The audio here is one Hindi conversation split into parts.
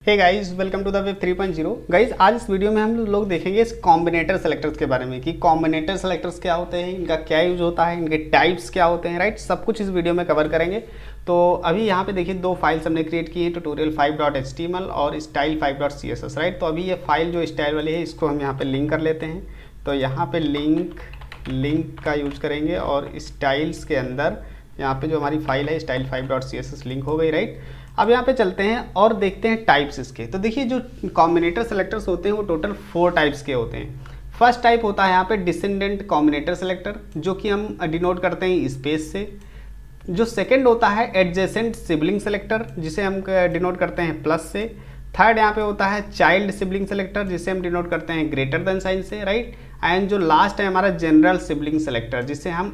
Hey guys, welcome to the web 3.0। Guys, आज इस वीडियो में हम लोग देखेंगे इस कॉम्बिनेटर सेलेक्टर्स के बारे में कि कॉम्बिनेटर सेलेक्टर्स क्या होते हैं, इनका क्या यूज होता है, इनके टाइप्स क्या होते हैं, राइट। सब कुछ इस वीडियो में कवर करेंगे। तो अभी यहाँ पे देखिए दो फाइल्स हमने क्रिएट की हैं, ट्यूटोरियल 5.html और स्टाइल 5.css, राइट। तो अभी ये फाइल जो स्टाइल वाली है इसको हम यहाँ पे लिंक कर लेते हैं। तो यहाँ पे लिंक का यूज करेंगे और स्टाइल्स के अंदर यहाँ पे जो हमारी फाइल है स्टाइल 5.css लिंक हो गई, राइट। अब यहाँ पे चलते हैं और देखते हैं टाइप्स इसके। तो देखिए जो कॉम्बिनेटर सेलेक्टर्स होते हैं वो टोटल 4 टाइप्स के होते हैं। फर्स्ट टाइप होता है यहाँ पे डिसेंडेंट कॉम्बिनेटर सेलेक्टर, जो कि हम डिनोट करते हैं स्पेस से। जो सेकंड होता है एडजेसेंट सिबलिंग सेलेक्टर, जिसे हम डिनोट करते हैं प्लस से। थर्ड यहाँ पे होता है चाइल्ड सिबलिंग सेलेक्टर, जिसे हम डिनोट करते हैं ग्रेटर देन साइन से, राइट। एंड जो लास्ट है हमारा जनरल सिबलिंग सेलेक्टर, जिसे हम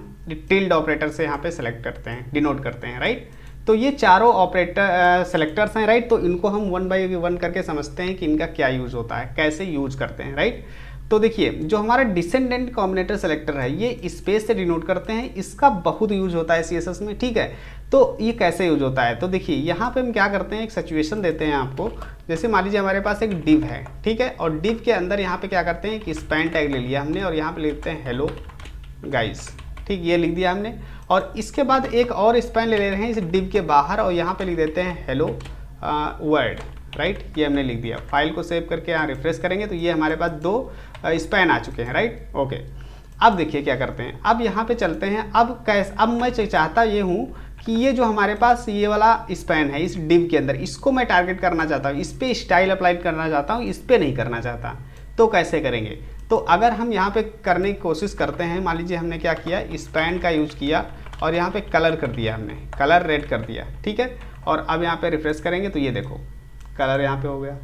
टिल्ड ऑपरेटर से यहाँ पे सेलेक्ट करते हैं, डिनोट करते हैं, राइट। तो ये चारों ऑपरेटर सेलेक्टर्स हैं, राइट। तो इनको हम 1 बाय 1 करके समझते हैं कि इनका क्या यूज होता है, कैसे यूज करते हैं, राइट। तो देखिए जो हमारा डिसेंडेंट कॉम्बिनेटर सेलेक्टर है ये स्पेस से डिनोट करते हैं, इसका बहुत यूज होता है CSS में, ठीक है। तो ये कैसे यूज होता है, तो देखिए यहाँ पे हम क्या करते हैं, एक सिचुएशन देते हैं आपको। जैसे मान लीजिए हमारे पास एक डिव है, ठीक है, और डिव के अंदर यहाँ पे क्या करते हैं कि स्पैन टैग ले लिया हमने और यहाँ पे लिखते हैं हेलो गाइस, ठीक, ये लिख दिया हमने। और इसके बाद एक और स्पैन ले रहे हैं इस डिव के बाहर और यहाँ पे लिख देते हैं हेलो वर्ड, राइट। ये हमने लिख दिया। फाइल को सेव करके यहाँ रिफ्रेश करेंगे तो ये हमारे पास 2 स्पैन आ चुके हैं, राइट। ओके, अब देखिए क्या करते हैं, अब यहाँ पे चलते हैं। अब मैं चाहता ये हूँ कि ये जो हमारे पास ये वाला स्पैन है इस डिव के अंदर, इसको मैं टारगेट करना चाहता हूँ, इस पर स्टाइल अप्लाई करना चाहता हूँ, इस पर नहीं करना चाहता। तो कैसे करेंगे, तो अगर हम यहाँ पे करने की कोशिश करते हैं, मान लीजिए हमने क्या किया, स्पैन का यूज़ किया और यहाँ पे कलर कर दिया, हमने कलर रेड कर दिया, ठीक है। और अब यहाँ पे रिफ्रेश करेंगे तो ये देखो कलर यहाँ पे हो गया,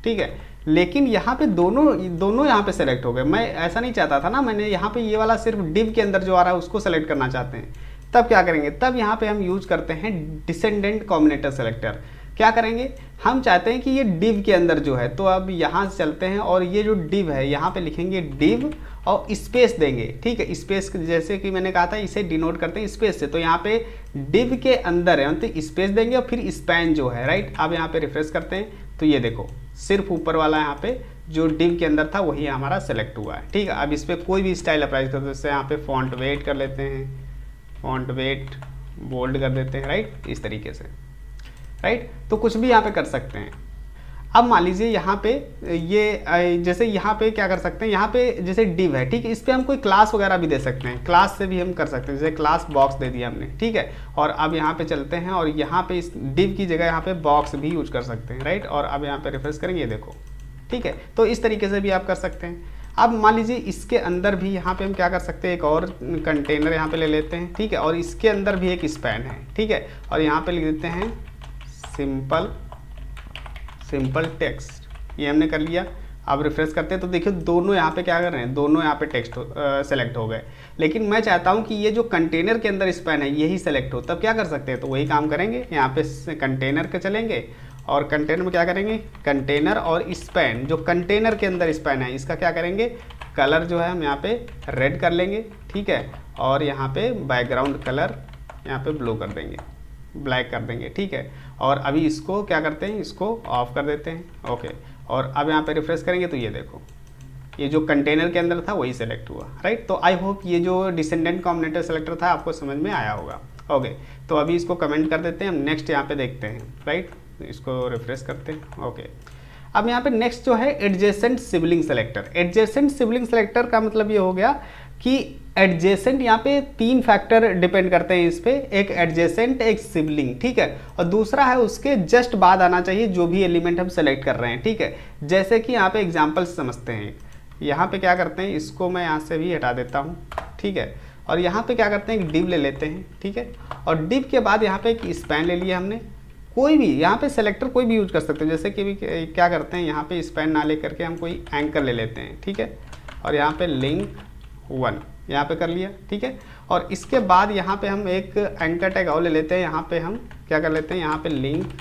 ठीक है। लेकिन यहाँ पे दोनों यहाँ पे सेलेक्ट हो गए। मैं ऐसा नहीं चाहता था ना, मैंने यहाँ पे ये वाला सिर्फ डिव के अंदर जो आ रहा है उसको सेलेक्ट करना चाहते हैं। तब क्या करेंगे, तब यहाँ पे हम यूज करते हैं डिसेंडेंट कॉम्बिनेटर सेलेक्टर। क्या करेंगे, हम चाहते हैं कि ये डिव के अंदर जो है, तो अब यहाँ से चलते हैं और ये जो डिव है यहाँ पे लिखेंगे डिव और स्पेस देंगे, ठीक है। स्पेस जैसे कि मैंने कहा था इसे डिनोट करते हैं स्पेस से, तो यहाँ पे डिव के अंदर है तो स्पेस देंगे और फिर स्पैन जो है, राइट। अब यहाँ पे रिफ्रेश करते हैं तो ये देखो सिर्फ ऊपर वाला यहाँ पे जो डिव के अंदर था वही हमारा सेलेक्ट हुआ है, ठीक है। अब इस पर कोई भी स्टाइल अप्लाई करते हैं, जैसे यहाँ पे फॉन्ट वेट कर लेते हैं, फॉन्ट वेट बोल्ड कर देते हैं, राइट, इस तरीके से, राइट। तो कुछ भी यहाँ पे कर सकते हैं। अब मान लीजिए यहाँ पे ये जैसे यहाँ पे क्या कर सकते हैं, यहाँ पे जैसे डिव है, ठीक है, इस पर हम कोई क्लास वगैरह भी दे सकते हैं, क्लास से भी हम कर सकते हैं, जैसे क्लास बॉक्स दे दिया हमने, ठीक है। और अब यहाँ पे चलते हैं और यहाँ पे इस डिव की जगह यहाँ पे बॉक्स भी यूज कर सकते हैं, राइट। और अब यहाँ पे रिफ्रेश करेंगे, देखो, ठीक है। तो इस तरीके से भी आप कर सकते हैं। अब मान लीजिए इसके अंदर भी यहाँ पे हम क्या कर सकते हैं, एक और कंटेनर यहाँ पे ले लेते हैं, ठीक है, और इसके अंदर भी एक स्पैन है, ठीक है, और यहाँ पे लिख देते हैं सिंपल टेक्स्ट, ये हमने कर लिया। अब रिफ्रेश करते हैं तो देखिए दोनों यहाँ पे क्या कर रहे हैं, दोनों यहाँ पे टेक्स्ट सेलेक्ट हो गए। लेकिन मैं चाहता हूँ कि ये जो कंटेनर के अंदर स्पैन है यही सेलेक्ट हो, तब क्या कर सकते हैं, तो वही काम करेंगे, यहाँ पे कंटेनर के चलेंगे और कंटेनर में क्या करेंगे, कंटेनर और स्पैन, जो कंटेनर के अंदर स्पैन है इसका क्या करेंगे, कलर जो है हम यहाँ पे रेड कर लेंगे, ठीक है। और यहाँ पे बैकग्राउंड कलर यहाँ पे ब्लू कर देंगे, ब्लैक कर देंगे, ठीक है। और अभी इसको क्या करते हैं, इसको ऑफ कर देते हैं, ओके। और अब यहाँ पे रिफ्रेश करेंगे तो ये देखो ये जो कंटेनर के अंदर था वही सेलेक्ट हुआ, राइट। तो आई होप ये जो डिसेंडेंट कॉम्बिनेटर सेलेक्टर था आपको समझ में आया होगा, ओके। तो अभी इसको कमेंट कर देते हैं, हम नेक्स्ट यहाँ पे देखते हैं, राइट। इसको रिफ्रेश करते हैं, ओके। अब यहाँ पे नेक्स्ट जो है adjacent sibling selector. Adjacent sibling selector का मतलब ये हो गया कि एडजेसेंट यहाँ पे 3 फैक्टर डिपेंड करते हैं इस पे, एक एडजेसेंट, एक सिबलिंग, ठीक है, और दूसरा है उसके जस्ट बाद आना चाहिए जो भी एलिमेंट हम सेलेक्ट कर रहे हैं, ठीक है। जैसे कि यहाँ पे एग्जांपल समझते हैं, यहाँ पे क्या करते हैं, इसको मैं यहाँ से भी हटा देता हूँ, ठीक है। और यहाँ पे क्या करते हैं, एक डिव ले लेते हैं, ठीक है, और डिव के बाद यहाँ पे एक स्पैन ले लिया हमने, कोई भी यहाँ पे सेलेक्टर कोई भी यूज कर सकते हैं। जैसे कि भी क्या करते हैं, यहाँ पे स्पैन ना ले करके हम कोई एंकर ले लेते हैं, ठीक है, और यहाँ पे लिंक 1 यहाँ पे कर लिया, ठीक है। और इसके बाद यहाँ पे हम एक एंकर टैग और ले लेते हैं, यहाँ पे हम क्या कर लेते हैं, यहाँ पे लिंक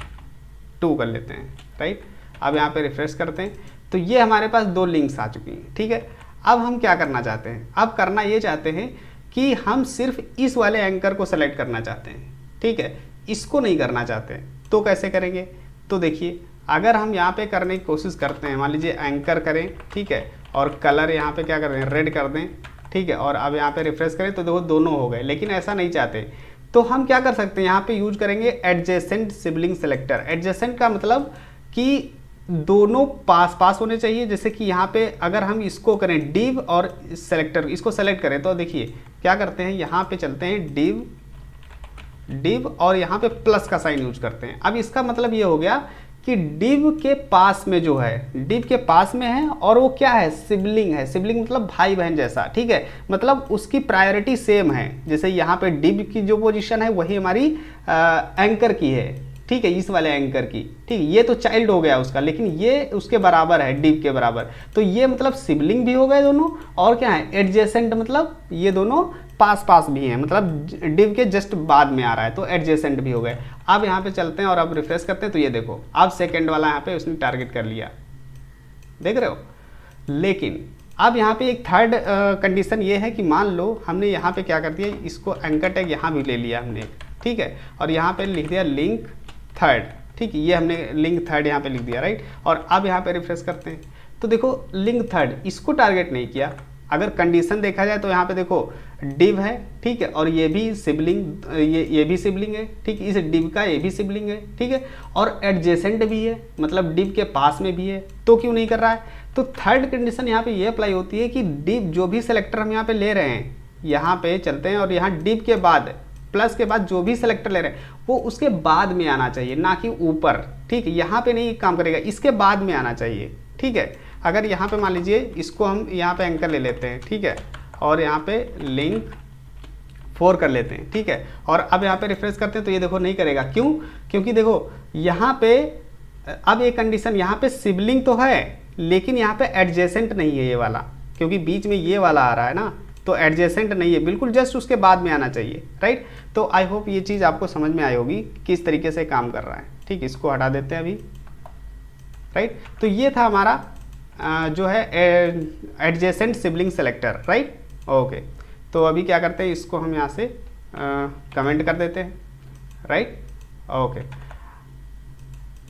2 कर लेते हैं, राइट। अब यहाँ पे रिफ्रेश करते हैं तो ये हमारे पास 2 लिंक्स आ चुकी हैं, ठीक है। अब हम क्या करना चाहते हैं, अब करना ये चाहते हैं कि हम सिर्फ इस वाले एंकर को सेलेक्ट करना चाहते हैं, ठीक है, इसको नहीं करना चाहते हैं। तो कैसे करेंगे, तो देखिए अगर हम यहाँ पे करने की कोशिश करते हैं, मान लीजिए एंकर करें, ठीक है, और कलर यहाँ पे क्या कर दें, रेड कर दें, ठीक है, और अब यहाँ पे रिफ्रेश करें तो देखो दोनों हो गए, लेकिन ऐसा नहीं चाहते। तो हम क्या कर सकते हैं, यहाँ पे यूज करेंगे एडजेसेंट सिबलिंग सेलेक्टर। एडजेसेंट का मतलब कि दोनों पास पास होने चाहिए। जैसे कि यहाँ पे अगर हम इसको करें डिव और सेलेक्टर, इसको सेलेक्ट करें तो देखिए क्या करते हैं, यहाँ पे चलते हैं डिव और यहाँ पे प्लस का साइन यूज करते हैं। अब इसका मतलब ये हो गया कि डिव के पास में जो है, डिव के पास में है और वो क्या है, सिबलिंग है। सिबलिंग मतलब भाई बहन जैसा, ठीक है, मतलब उसकी प्रायोरिटी सेम है। जैसे यहाँ पे डिव की जो पोजीशन है वही हमारी एंकर की है, ठीक है, इस वाले एंकर की, ठीक है। ये तो चाइल्ड हो गया उसका, लेकिन ये उसके बराबर है, डिव के बराबर। तो ये मतलब सिबलिंग भी हो गए दोनों, और क्या है, एडजेसेंट मतलब ये दोनों पास पास भी हैं, मतलब डिव के जस्ट बाद में आ रहा है, तो एडजेसेंट भी हो गए। अब यहाँ पे चलते हैं और अब रिफ्रेश करते हैं तो ये देखो अब सेकंड वाला यहाँ पे उसने टारगेट कर लिया, देख रहे हो। लेकिन अब यहाँ पे एक थर्ड कंडीशन ये है कि मान लो हमने यहाँ पे क्या कर दिया, इसको एंकर टैग यहाँ भी ले लिया हमने, ठीक है, और यहाँ पे लिख दिया लिंक थर्ड, ठीक है, ये हमने लिंक थर्ड यहाँ पे लिख दिया, राइट। और अब यहाँ पे रिफ्रेश करते हैं तो देखो लिंक थर्ड इसको टारगेट नहीं किया। अगर कंडीशन देखा जाए तो यहाँ पे देखो डिव है, ठीक है, और ये भी सिबलिंग, ये भी सिबलिंग है, ठीक, इस डिव का ये भी सिबलिंग है, ठीक है, और एडजेसेंट भी है, मतलब डिव के पास में भी है, तो क्यों नहीं कर रहा है। तो थर्ड कंडीशन यहाँ पे ये अप्लाई होती है कि डिव जो भी सेलेक्टर हम यहाँ पे ले रहे हैं, यहाँ पे चलते हैं और यहाँ डिव के बाद प्लस के बाद जो भी सेलेक्टर ले रहे हैं वो उसके बाद में आना चाहिए, ना कि ऊपर, ठीक है, यहाँ पे नहीं काम करेगा, इसके बाद में आना चाहिए, ठीक है। अगर यहाँ पे मान लीजिए इसको हम यहाँ पे एंकर ले लेते हैं, ठीक है, और यहाँ पे लिंक 4 कर लेते हैं, ठीक है, और अब यहाँ पे रिफ्रेश करते हैं तो ये देखो नहीं करेगा, क्यों, क्योंकि देखो यहाँ पे अब एक कंडीशन, यहाँ पे सिबलिंग तो है लेकिन यहाँ पे एडजेसेंट नहीं है ये वाला, क्योंकि बीच में ये वाला आ रहा है ना, तो एडजेसेंट नहीं है, बिल्कुल जस्ट उसके बाद में आना चाहिए, राइट। तो आई होप ये चीज़ आपको समझ में आई होगी किस तरीके से काम कर रहा है, ठीक, इसको हटा देते हैं अभी, राइट। तो ये था हमारा जो है adjacent sibling selector, right, okay. तो अभी क्या करते हैं, इसको हम यहाँ से कमेंट कर देते हैं, राइट, ओके।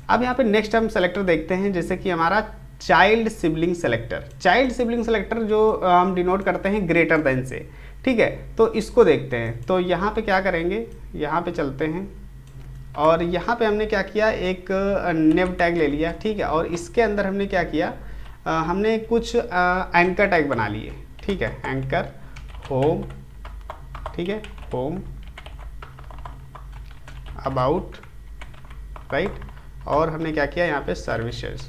अब यहाँ पे नेक्स्ट हम सेलेक्टर देखते हैं, जैसे कि हमारा child sibling selector. Child sibling selector जो हम डिनोट करते हैं ग्रेटर देन से, ठीक है, तो इसको देखते हैं। तो यहाँ पे क्या करेंगे, यहाँ पे चलते हैं और यहाँ पे हमने क्या किया, एक नेव टैग ले लिया, ठीक है, और इसके अंदर हमने क्या किया, हमने कुछ एंकर टैग बना लिए, ठीक है, एंकर होम, ठीक है, होम, अबाउट, राइट, और हमने क्या किया यहाँ पे सर्विसेज,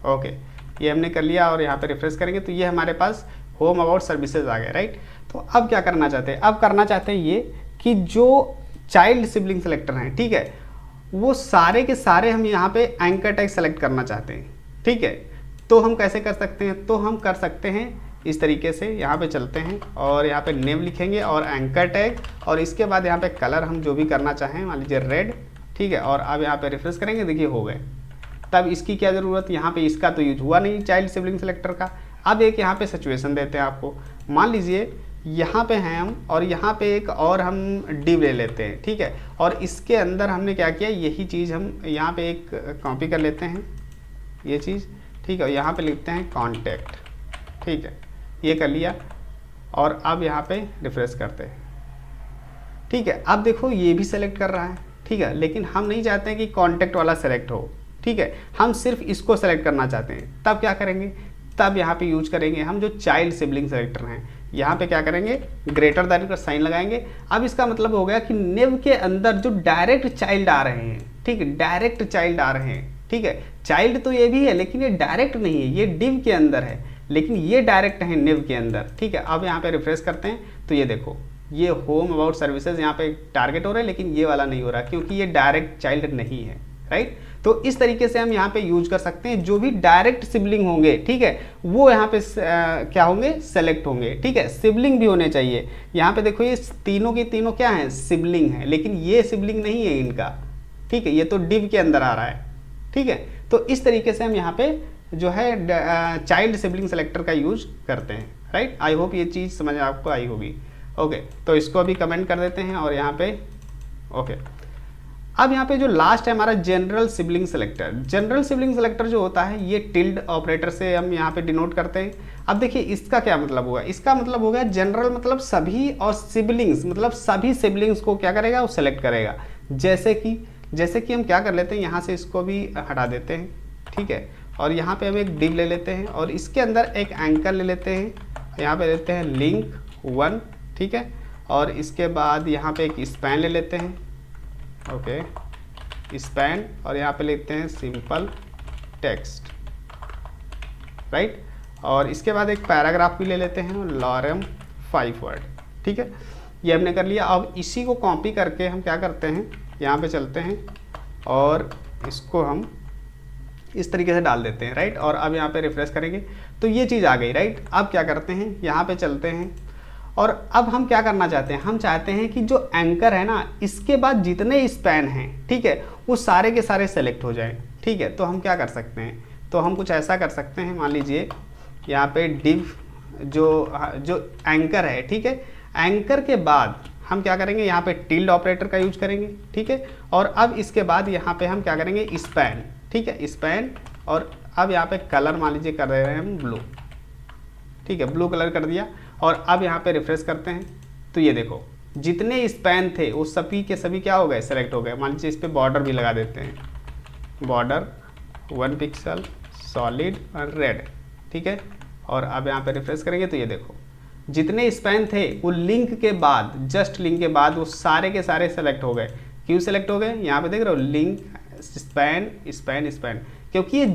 ओके, ये हमने कर लिया। और यहाँ पे रिफ्रेश करेंगे तो ये हमारे पास होम अबाउट सर्विसेज आ गए, राइट। तो अब क्या करना चाहते हैं, अब करना चाहते हैं ये कि जो चाइल्ड सिबलिंग सेलेक्टर हैं, ठीक है, वो सारे के सारे हम यहाँ पे एंकर टैग सेलेक्ट करना चाहते हैं, ठीक है। तो हम कैसे कर सकते हैं, तो हम कर सकते हैं इस तरीके से, यहाँ पे चलते हैं और यहाँ पे नेम लिखेंगे और एंकर टैग, और इसके बाद यहाँ पे कलर हम जो भी करना चाहें, मान लीजिए रेड, ठीक है, और अब यहाँ पे रिफ्रेश करेंगे, देखिए हो गए। तब इसकी क्या ज़रूरत, यहाँ पे इसका तो यूज हुआ नहीं चाइल्ड सिबलिंग सेलेक्टर का। अब एक यहाँ पे सिचुएशन देते हैं आपको, मान लीजिए यहाँ पे हैं हम और यहाँ पे एक और हम डिव ले लेते हैं, ठीक है, और इसके अंदर हमने क्या किया, यही चीज़ हम यहाँ पे एक कॉपी कर लेते हैं, ये चीज़, ठीक है, यहाँ पे लिखते हैं कॉन्टैक्ट, ठीक है, ये कर लिया और अब यहाँ पे रिफ्रेश करते हैं, ठीक है। अब देखो ये भी सेलेक्ट कर रहा है, ठीक है, लेकिन हम नहीं चाहते हैं कि कॉन्टैक्ट वाला सेलेक्ट हो, ठीक है, हम सिर्फ इसको सेलेक्ट करना चाहते हैं। तब क्या करेंगे, तब यहाँ पे यूज करेंगे हम जो चाइल्ड सिबलिंग सेलेक्टर हैं, यहाँ पे क्या करेंगे, ग्रेटर देन का साइन लगाएंगे। अब इसका मतलब हो गया कि नेव के अंदर जो डायरेक्ट चाइल्ड आ रहे हैं, ठीक है, डायरेक्ट चाइल्ड आ रहे हैं, ठीक है, चाइल्ड तो ये भी है लेकिन ये डायरेक्ट नहीं है, ये डिव के अंदर है, लेकिन ये डायरेक्ट है नेव के अंदर, ठीक है। अब यहाँ पे रिफ्रेश करते हैं तो ये देखो ये होम अबाउट सर्विसेज यहाँ पे टारगेट हो रहा है, लेकिन ये वाला नहीं हो रहा क्योंकि ये डायरेक्ट चाइल्ड नहीं है, राइट। तो इस तरीके से हम यहाँ पे यूज कर सकते हैं, जो भी डायरेक्ट सिबलिंग होंगे, ठीक है, वो यहाँ पे क्या होंगे, सेलेक्ट होंगे, ठीक है। सिबलिंग भी होने चाहिए, यहाँ पे देखो ये तीनों के तीनों क्या हैं, सिबलिंग हैं, लेकिन ये सिबलिंग नहीं है इनका, ठीक है, ये तो डिव के अंदर आ रहा है, ठीक है। तो इस तरीके से हम यहाँ पे जो है चाइल्ड सिबलिंग सेलेक्टर का यूज करते हैं, राइट। आई होप ये चीज़ समझ आपको आई होगी, ओके। तो इसको अभी कमेंट कर देते हैं और यहाँ पे ओके। अब यहाँ पे जो लास्ट है हमारा general sibling selector. General sibling selector जो होता है ये टिल्ड ऑपरेटर से हम यहाँ पे डिनोट करते हैं। अब देखिए इसका क्या मतलब होगा, इसका मतलब होगा जनरल मतलब सभी, और सिबलिंग्स मतलब सभी सिबलिंग्स को क्या करेगा, वो सेलेक्ट करेगा। जैसे कि हम क्या कर लेते हैं, यहाँ से इसको भी हटा देते हैं, ठीक है, और यहाँ पे हम एक डिव ले लेते हैं और इसके अंदर एक एंकर ले लेते हैं, यहाँ पे लेते हैं लिंक 1, ठीक है, और इसके बाद यहाँ पे एक स्पैन ले लेते हैं, ओके स्पैन, और यहाँ पे लेते हैं सिंपल टेक्स्ट, राइट, और इसके बाद एक पैराग्राफ भी ले लेते हैं लॉरम 5 वर्ड, ठीक है, ये हमने कर लिया। अब इसी को कॉपी करके हम क्या करते हैं, यहाँ पे चलते हैं और इसको हम इस तरीके से डाल देते हैं, राइट, और अब यहाँ पे रिफ्रेश करेंगे तो ये चीज़ आ गई, राइट। अब क्या करते हैं, यहाँ पे चलते हैं और अब हम क्या करना चाहते हैं, हम चाहते हैं कि जो एंकर है ना, इसके बाद जितने स्पैन हैं, ठीक है, वो सारे के सारे सेलेक्ट हो जाएं, ठीक है। तो हम क्या कर सकते हैं, तो हम कुछ ऐसा कर सकते हैं, मान लीजिए यहाँ पे डिव जो एंकर है, ठीक है, एंकर के बाद हम क्या करेंगे, यहाँ पे टिल्ड ऑपरेटर का यूज करेंगे, ठीक है, और अब इसके बाद यहाँ पे हम क्या करेंगे, स्पैन, ठीक है, स्पैन, और अब यहाँ पे कलर मान लीजिए कर रहे हैं हम ब्लू, ठीक है, ब्लू कलर कर दिया, और अब यहाँ पे रिफ्रेश करते हैं तो ये देखो जितने स्पैन थे वो सभी के सभी क्या हो गए, सेलेक्ट हो गए। मान लीजिए इस पर बॉर्डर भी लगा देते हैं, बॉर्डर 1 पिक्सल सॉलिड और रेड, ठीक है, और अब यहाँ पे रिफ्रेश करेंगे तो ये देखो जितने स्पैन थे वो लिंक के बाद, जस्ट लिंक के बाद वो सारे के सारे सेलेक्ट हो गए। क्यों सेलेक्ट हो गए, यहाँ पे देख रहे हो लिंक स्पैन स्पैन स्पैन, क्योंकि ये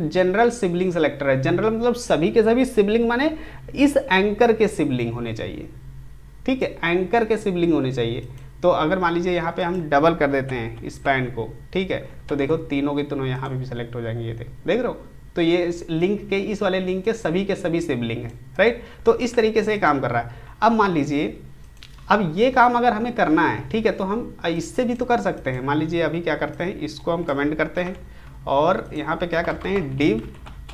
जनरल सिबलिंग सेलेक्टर है। जनरल मतलब सभी के सभी सिबलिंग माने इस एंकर के सिबलिंग होने चाहिए, ठीक है, एंकर के सिबलिंग होने चाहिए। तो अगर मान लीजिए यहाँ पे हम डबल कर देते हैं स्पैन को, ठीक है, तो देखो तीनों के तीनों यहाँ पे भी सेलेक्ट हो जाएंगे, ये देख रहे हो, तो ये इस लिंक के, इस वाले लिंक के सभी सिबलिंग हैं, राइट। तो इस तरीके से काम कर रहा है। अब मान लीजिए अब ये काम अगर हमें करना है, ठीक है, तो हम इससे भी तो कर सकते हैं। मान लीजिए अभी क्या करते हैं, इसको हम कमेंट करते हैं और यहाँ पे क्या करते हैं डिव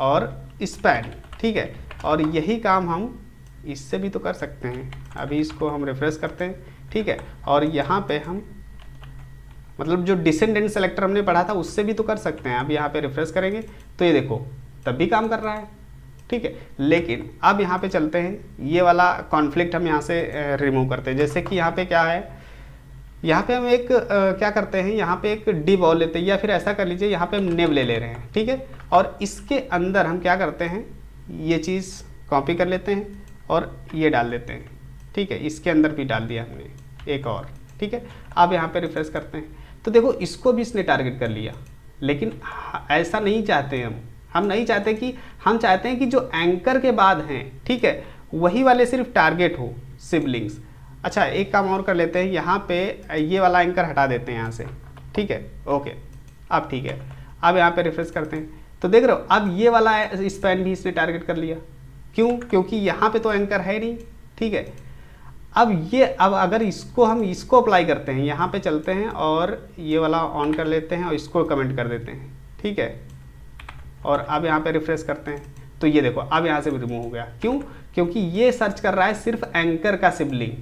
और स्पैन, ठीक है, और यही काम हम इससे भी तो कर सकते हैं। अभी इसको हम रिफ्रेश करते हैं, ठीक है, और यहाँ पे हम मतलब जो डिसेंडेंट सेलेक्टर हमने पढ़ा था उससे भी तो कर सकते हैं। अब यहाँ पे रिफ्रेश करेंगे तो ये देखो तब भी काम कर रहा है, ठीक है। लेकिन अब यहाँ पे चलते हैं, ये वाला कॉन्फ्लिक्ट हम यहाँ से रिमूव करते हैं। जैसे कि यहाँ पे क्या है, यहाँ पे हम एक क्या करते हैं, यहाँ पे एक डिव और लेते हैं, या फिर ऐसा कर लीजिए यहाँ पे हम नेव ले रहे हैं, ठीक है, और इसके अंदर हम क्या करते हैं, ये चीज़ कॉपी कर लेते हैं और ये डाल देते हैं, ठीक है, इसके अंदर भी डाल दिया हमने एक और, ठीक है। अब यहाँ पे रिफ्रेश करते हैं तो देखो इसको भी इसने टारगेट कर लिया। लेकिन ऐसा नहीं चाहते हम नहीं चाहते कि, हम चाहते हैं कि जो एंकर के बाद हैं, ठीक है, वही वाले सिर्फ टारगेट हो सिबलिंग्स। अच्छा एक काम और कर लेते हैं, यहाँ पे ये वाला एंकर हटा देते हैं यहाँ से, ठीक है, ओके, अब ठीक है। अब यहाँ पे रिफ्रेश करते हैं तो देख रहे हो अब ये वाला स्पैन भी इसने टारगेट कर लिया। क्यों, क्योंकि यहाँ पे तो एंकर है नहीं, ठीक है। अब अगर इसको हम इसको अप्लाई करते हैं, यहाँ पे चलते हैं और ये वाला ऑन कर लेते हैं और इसको कमेंट कर देते हैं, ठीक है, और अब यहाँ पे रिफ्रेश करते हैं तो ये देखो अब यहाँ से भी रिमूव हो गया। क्यों, क्योंकि ये सर्च कर रहा है सिर्फ एंकर का सिबलिंग,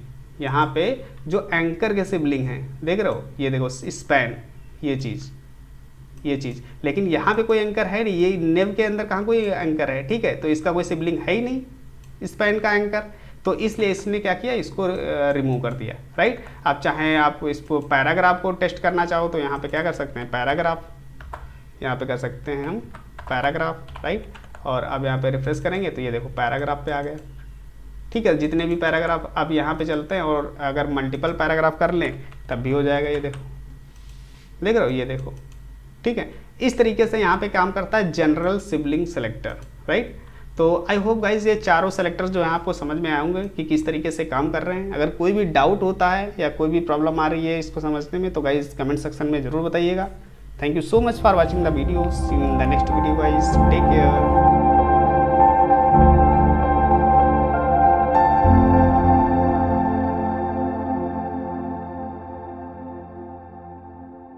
यहाँ पे जो एंकर के सिबलिंग हैं, देख रहे हो, ये देखो स्पैन, ये चीज़, लेकिन यहाँ पे कोई एंकर है नहीं, ये नेव के अंदर कहाँ कोई एंकर है, ठीक है, तो इसका कोई सिबलिंग है ही नहीं स्पैन का एंकर, तो इसलिए इसने क्या किया, इसको रिमूव कर दिया, राइट। अब चाहे आप इसको पैराग्राफ को टेस्ट करना चाहो तो यहाँ पे क्या कर सकते हैं, पैराग्राफ, यहाँ पे कर सकते हैं हम पैराग्राफ, राइट, और अब यहाँ पे रिफ्रेश करेंगे तो ये देखो पैराग्राफ पे आ गया, ठीक है। जितने भी पैराग्राफ अब यहाँ पे चलते हैं और अगर मल्टीपल पैराग्राफ कर लें तब भी हो जाएगा, ये देखो, देख रहे हो, ये देखो, ठीक है। इस तरीके से यहाँ पे काम करता है जनरल सिबलिंग सेलेक्टर, राइट। तो आई होप गाइज ये चारों सेलेक्टर्स जो हैं आपको समझ में आए होंगे कि किस तरीके से काम कर रहे हैं। अगर कोई भी डाउट होता है या कोई भी प्रॉब्लम आ रही है इसको समझने में तो गाइज कमेंट सेक्शन में ज़रूर बताइएगा। Thank you so much for watching the video. See you in the next video guys. Take care.